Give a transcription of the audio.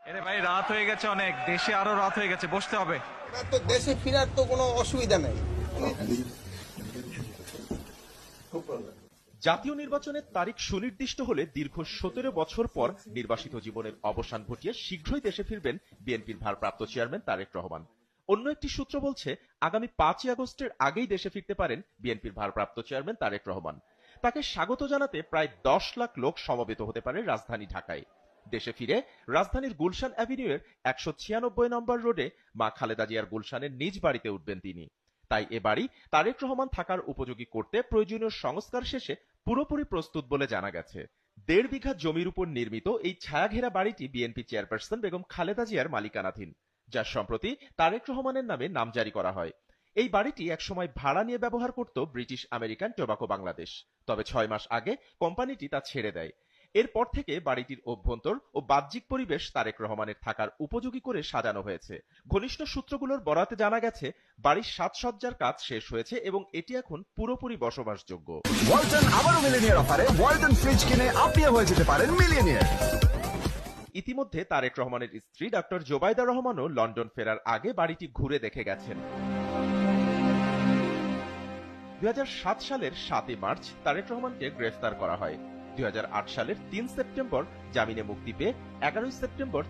আরে ভাই, রাত হয়ে গেছে অনেক, দেশে আরো রাত হয়ে গেছে, বসতে হবে। না তো দেশে ফেরার তো কোনো অসুবিধা নেই। জাতীয় নির্বাচনের তারিখ সুনির্দিষ্ট হলে দীর্ঘ 17 বছর পর নির্বাসিত জীবনের অবসান ঘটিয়ে শীঘ্রই দেশে ফিরবেন বিএনপির ভারপ্রাপ্ত চেয়ারম্যান তারেক রহমান। অন্য একটি সূত্র বলছে আগামী 5 আগস্টের আগেই দেশে ফিরতে পারেন বিএনপির ভারপ্রাপ্ত চেয়ারম্যান তারেক রহমান। তাকে স্বাগত জানাতে প্রায় 10 লাখ লোক সমবেত হতে পারে রাজধানী ঢাকায়। দেশে ফিরে রাজধানীর গুলশান অ্যাভিনিউয়ের 196 নম্বর রোডে মা খালেদা জিয়ার গুলশানের নিজ বাড়িতে উঠবেন তিনি। তাই এ বাড়ি তারেক রহমান থাকার উপযোগী করতে প্রয়োজনীয় সংস্কার শেষে পুরোপুরি প্রস্তুত বলে জানা গেছে। 1.5 বিঘা জমির উপর নির্মিত এই ছায়াঘেরা বাড়িটি বিএনপি চেয়ারপারসন বেগম খালেদা জিয়ার মালিকানাধীন, যা সম্প্রতি তারেক রহমানের নামে নামজারি করা হয়। এই বাড়িটি একসময় ভাড়া নিয়ে ব্যবহার করত ব্রিটিশ আমেরিকান টোবাকো বাংলাদেশ, তবে 6 মাস আগে কোম্পানিটি তা ছেড়ে দেয়। এরপর থেকে বাড়িটির অভ্যন্তর ও বাহ্যিক পরিবেশ তারেক রহমানের থাকার উপযোগী করে সাজানো হয়েছে। ঘনিষ্ঠ সূত্রগুলোর বরাতে জানা গেছে বাড়ির সাজসজ্জার কাজ শেষ হয়েছে এবং এটি এখন পুরোপুরি বসবাসযোগ্য। ওয়ালটন আবারও মিলিয়নিয়ার অফারে ওয়ালটন ফ্রিজ কিনে আপনিও হয়ে যেতে পারেন মিলিয়নিয়ার। ইতিমধ্যে তারেক রহমানের স্ত্রী ডক্টর জোবাইদা রহমানও লন্ডন ফেরার আগে বাড়িটি ঘুরে দেখে গেছেন। 2007 সালের 7 মার্চ তারেক রহমানকে গ্রেফতার করা হয়। 2008 সালের 3 সেপ্টেম্বর জামিনে মুক্তি পেয়ে 11 সেপ্টেম্বর